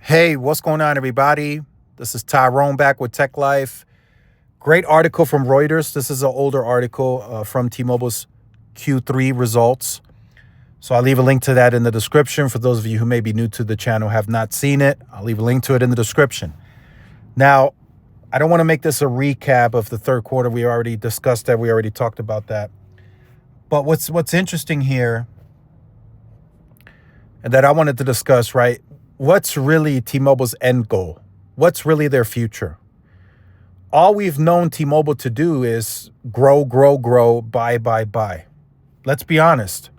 Hey, what's going on, everybody? This is Tyrone back with Tech Life. Great article from Reuters. This is an older article from T-Mobile's Q3 results. So I'll leave a link to that in the description. For those of you who may be new to the channel, have not seen it, I'll leave a link to it in the description. Now, I don't want to make this a recap of the third quarter. We already discussed that. We already talked about that. But what's interesting here, and that I wanted to discuss, right? What's really T-Mobile's end goal? What's really their future? All we've known T-Mobile to do is grow, buy. Let's be honest,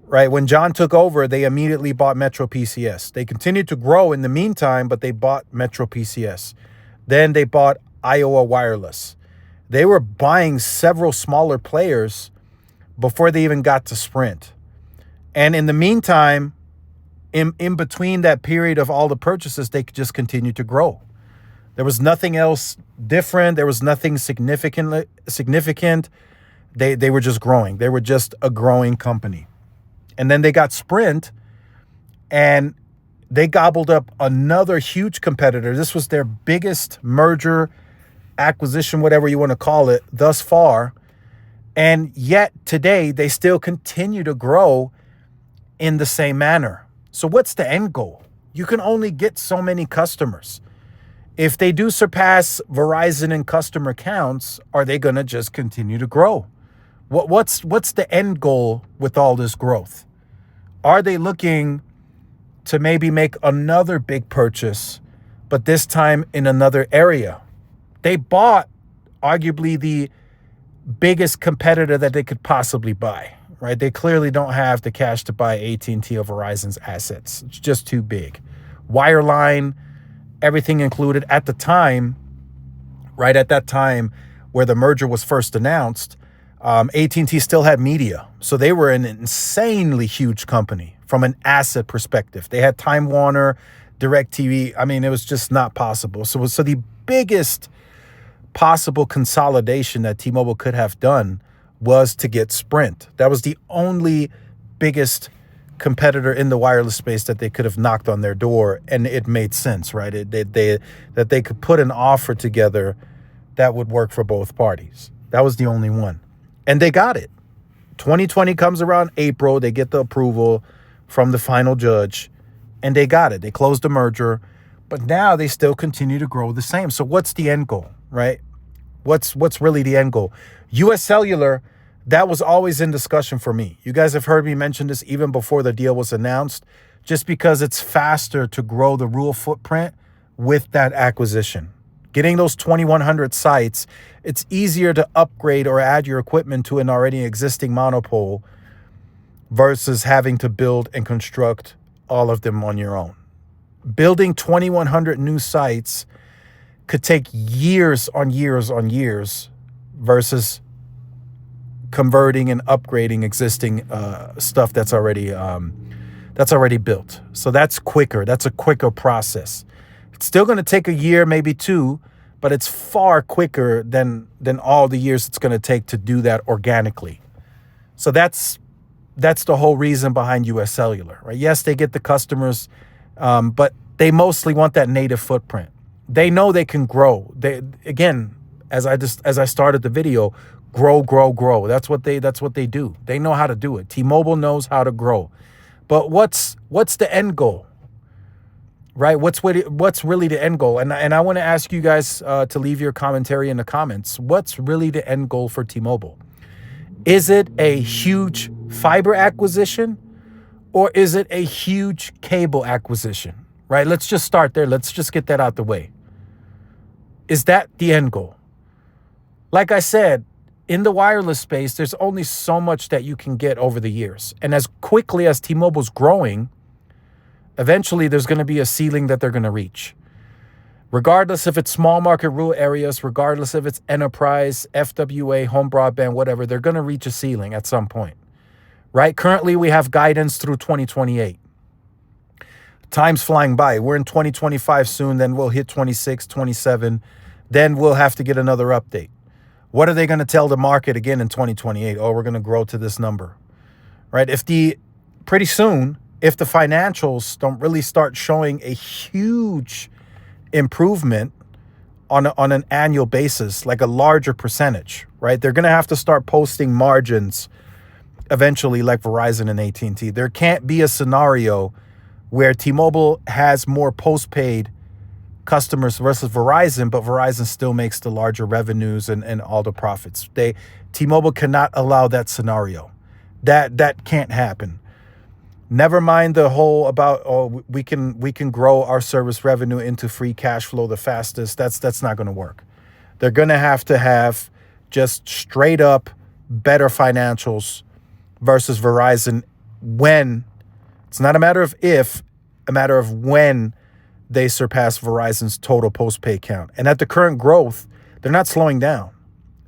right? When John took over, they immediately bought Metro PCS. They continued to grow in the meantime, but they bought Metro PCS. Then they bought Iowa Wireless. They were buying several smaller players before they even got to Sprint. And in the meantime, in between that period of all the purchases, they could just continue to grow. There was nothing else different. There was nothing significant. They were just growing. They were just a growing company. And then they got Sprint, and they gobbled up another huge competitor. This was their biggest merger, acquisition, whatever you want to call it, thus far. And yet today, they still continue to grow in the same manner. So what's the end goal? You can only get so many customers. If they do surpass Verizon in customer counts, are they going to just continue to grow? What's the end goal with all this growth? Are they looking to maybe make another big purchase, but this time in another area? They bought arguably the biggest competitor that they could possibly buy. Right? They clearly don't have the cash to buy AT&T or Verizon's assets. It's just too big. Wireline, everything included at the time, right at that time where the merger was first announced, AT&T still had media. So they were an insanely huge company from an asset perspective. They had Time Warner, DirecTV. I mean, it was just not possible. So the biggest possible consolidation that T-Mobile could have done was to get Sprint. That was the only biggest competitor in the wireless space that they could have knocked on their door, and it made sense, right? That they could put an offer together that would work for both parties. That was the only one. And they got it. 2020 comes around April, they get the approval from the final judge, and they got it. They closed the merger, but now they still continue to grow the same. So what's the end goal, right? What's really the end goal? US Cellular, that was always in discussion for me. You guys have heard me mention this even before the deal was announced, just because it's faster to grow the rural footprint with that acquisition. Getting those 2,100 sites, it's easier to upgrade or add your equipment to an already existing monopole versus having to build and construct all of them on your own. Building 2,100 new sites could take years on years versus converting and upgrading existing stuff that's already built. So that's quicker. That's a quicker process. It's still going to take a year, maybe two, but it's far quicker than all the years it's going to take to do that organically. So that's the whole reason behind US Cellular, right? Yes, they get the customers, but they mostly want that native footprint. They know they can grow. They, again, as I started the video, grow. That's what they do. They know how to do it. T-Mobile knows how to grow. But what's the end goal? Right? What's really the end goal? And I want to ask you guys to leave your commentary in the comments. What's really the end goal for T-Mobile? Is it a huge fiber acquisition, or is it a huge cable acquisition? Right? Let's just start there. Let's just get that out the way. Is that the end goal? Like I said, in the wireless space, there's only so much that you can get over the years. And as quickly as T-Mobile's growing, eventually there's going to be a ceiling that they're going to reach. Regardless if it's small market rural areas, regardless if it's enterprise, FWA, home broadband, whatever, they're going to reach a ceiling at some point. Right? Currently, we have guidance through 2028. Time's flying by. We're in 2025 soon, then we'll hit 26, 27. Then we'll have to get another update. What are they going to tell the market again in 2028? Oh, we're going to grow to this number, right? Pretty soon, if the financials don't really start showing a huge improvement on an annual basis, like a larger percentage, right? They're going to have to start posting margins eventually like Verizon and AT&T. There can't be a scenario where T-Mobile has more postpaid customers versus Verizon, but Verizon still makes the larger revenues and all the profits. T-Mobile cannot allow that scenario. That can't happen. Never mind the whole about, oh, we can grow our service revenue into free cash flow the fastest. That's not going to work. They're going to have just straight up better financials versus Verizon when, it's not a matter of if, a matter of when they surpass Verizon's total postpaid count. And at the current growth, they're not slowing down.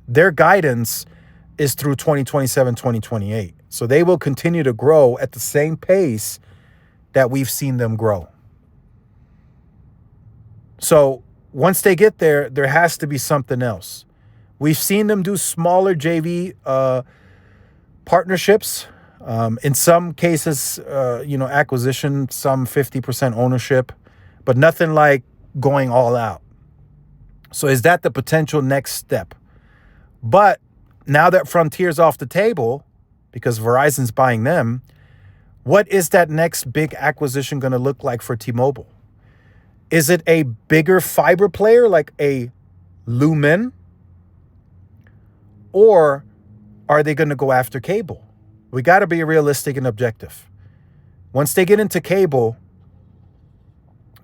Their guidance is through 2027, 2028. So they will continue to grow at the same pace that we've seen them grow. So once they get there, there has to be something else. We've seen them do smaller JV partnerships. In some cases, acquisition, some 50% ownership, but nothing like going all out. So is that the potential next step? But now that Frontier's off the table, because Verizon's buying them, what is that next big acquisition going to look like for T-Mobile? Is it a bigger fiber player like a Lumen? Or are they going to go after cable? We got to be realistic and objective. Once they get into cable,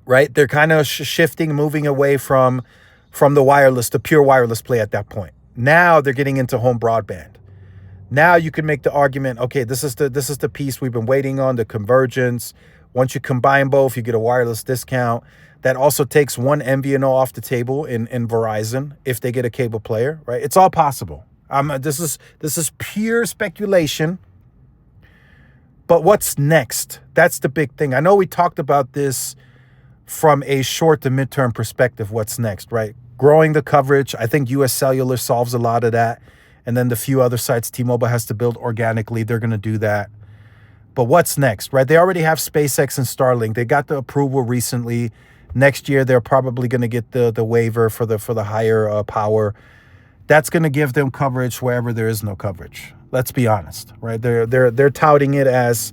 right, they're kind of shifting, moving away from the wireless, the pure wireless play at that point. Now they're getting into home broadband. Now you can make the argument, okay, this is the piece we've been waiting on, the convergence. Once you combine both, you get a wireless discount. That also takes one MVNO off the table in Verizon if they get a cable player, right? It's all possible. This is pure speculation. But what's next? That's the big thing. I know we talked about this from a short to midterm perspective. What's next, right? Growing the coverage. I think US Cellular solves a lot of that. And then the few other sites T-Mobile has to build organically, they're going to do that. But what's next, right? They already have SpaceX and Starlink. They got the approval recently. Next year, they're probably going to get the waiver for the higher power. That's going to give them coverage wherever there is no coverage. Let's be honest, right? They're touting it as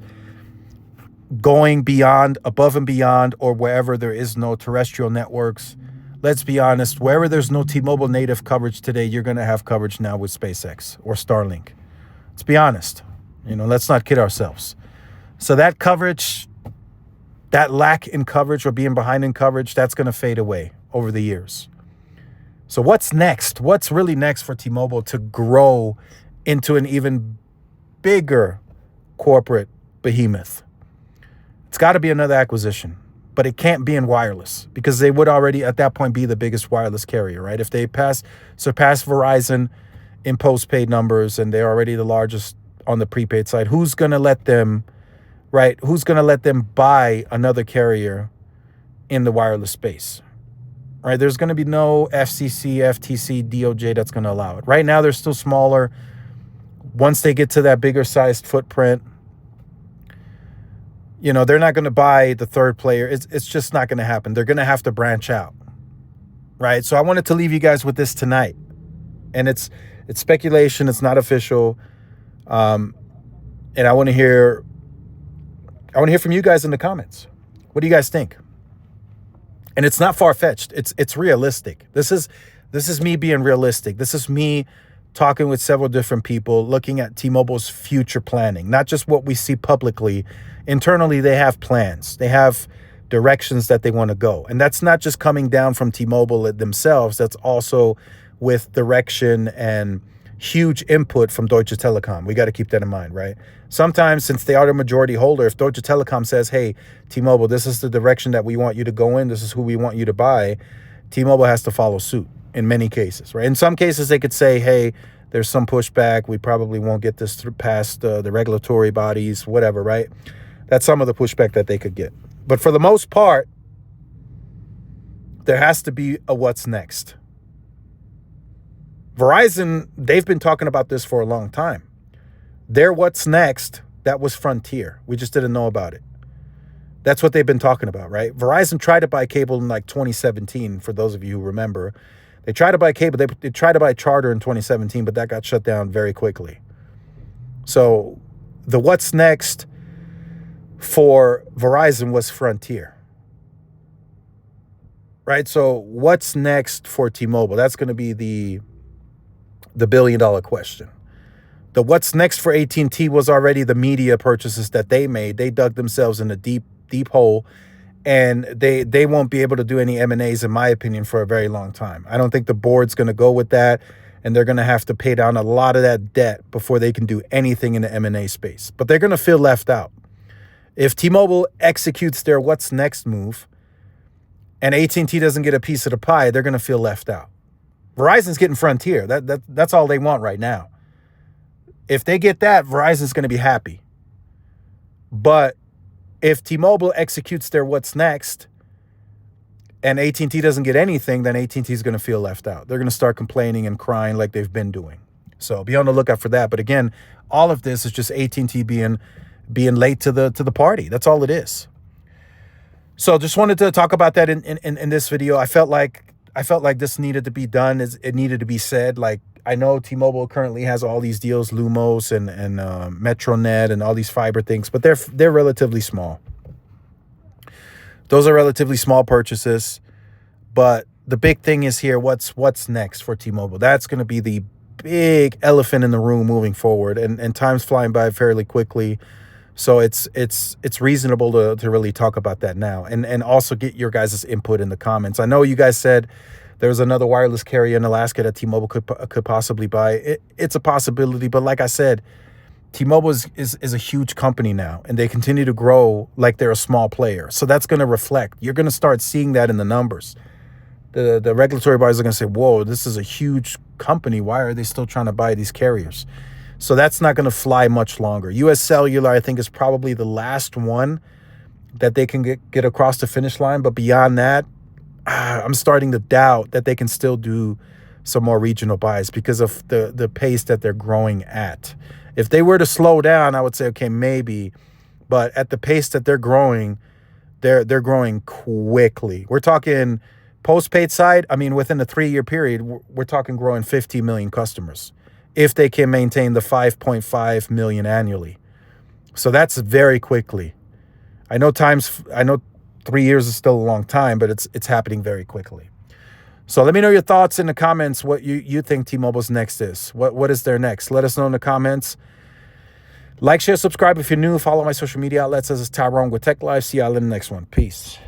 going beyond, above and beyond, or wherever there is no terrestrial networks. Let's be honest, wherever there's no T-Mobile native coverage today, you're going to have coverage now with SpaceX or Starlink. Let's be honest. Let's not kid ourselves. So that coverage, that lack in coverage or being behind in coverage, that's going to fade away over the years. So what's next? What's really next for T-Mobile to grow into an even bigger corporate behemoth? It's got to be another acquisition. But it can't be in wireless because they would already at that point be the biggest wireless carrier, right? If they surpass Verizon in postpaid numbers and they're already the largest on the prepaid side, who's going to let them, right? Who's going to let them buy another carrier in the wireless space, right? There's going to be no FCC, FTC, DOJ that's going to allow it. Right now, they're still smaller. Once they get to that bigger sized footprint, they're not going to buy the third player. It's just not going to happen. They're going to have to branch out, right? So I wanted to leave you guys with this tonight. And it's speculation. It's not official. And I want to hear from you guys in the comments. What do you guys think? And it's not far-fetched. It's realistic. This is me being realistic. This is me talking with several different people, looking at T-Mobile's future planning, not just what we see publicly. Internally, they have plans. They have directions that they want to go. And that's not just coming down from T-Mobile themselves. That's also with direction and huge input from Deutsche Telekom. We got to keep that in mind, right? Sometimes, since they are the majority holder, if Deutsche Telekom says, hey, T-Mobile, this is the direction that we want you to go in, this is who we want you to buy, T-Mobile has to follow suit in many cases, right? In some cases, they could say, hey, there's some pushback. We probably won't get this past the regulatory bodies, whatever, right? That's some of the pushback that they could get. But for the most part, there has to be a what's next. Verizon, they've been talking about this for a long time. Their what's next, that was Frontier. We just didn't know about it. That's what they've been talking about, right? Verizon tried to buy cable in like 2017, for those of you who remember. They tried to buy cable. They tried to buy Charter in 2017, but that got shut down very quickly. So the what's next for Verizon was Frontier, right? So what's next for T-Mobile? That's going to be the billion-dollar question. The what's next for AT&T was already the media purchases that they made. They dug themselves in a deep hole, and they won't be able to do any M&As, in my opinion, for a very long time. I don't think the board's going to go with that, and they're going to have to pay down a lot of that debt before they can do anything in the M&A space. But they're going to feel left out. If T-Mobile executes their what's next move and AT&T doesn't get a piece of the pie, they're going to feel left out. Verizon's getting Frontier. That's all they want right now. If they get that, Verizon's going to be happy. But if T-Mobile executes their what's next and AT&T doesn't get anything, then AT&T is going to feel left out. They're going to start complaining and crying like they've been doing. So be on the lookout for that. But again, all of this is just AT&T being late to the party. That's all it is. So just wanted to talk about that in this video. I felt like this needed to be done. It needed to be said. Like, I know T-Mobile currently has all these deals, Lumos and Metronet and all these fiber things, but they're relatively small. Those are relatively small purchases. But the big thing is here, what's next for T-Mobile? That's going to be the big elephant in the room moving forward, and time's flying by fairly quickly. So it's reasonable to really talk about that now, and also get your guys' input in the comments. I know you guys said there's another wireless carrier in Alaska that T-Mobile could possibly buy. It's a possibility, but like I said, T-Mobile is a huge company now, and they continue to grow like they're a small player. So that's going to reflect. You're going to start seeing that in the numbers. The regulatory bodies are going to say, whoa, this is a huge company. Why are they still trying to buy these carriers? So that's not going to fly much longer. US Cellular, I think, is probably the last one that they can get across the finish line. But beyond that, I'm starting to doubt that they can still do some more regional buys because of the pace that they're growing at. If they were to slow down, I would say, okay, maybe. But at the pace that they're growing, they're growing quickly. We're talking postpaid side. I mean, within a 3-year period, we're talking growing 50 million customers if they can maintain the 5.5 million annually. So that's very quickly. I know 3 years is still a long time, but it's happening very quickly. So let me know your thoughts in the comments, what you think T-Mobile's next is. What is their next? Let us know in the comments. Like, share, subscribe if you're new. Follow my social media outlets. This is Tyrone with Tech Life. See y'all in the next one. Peace.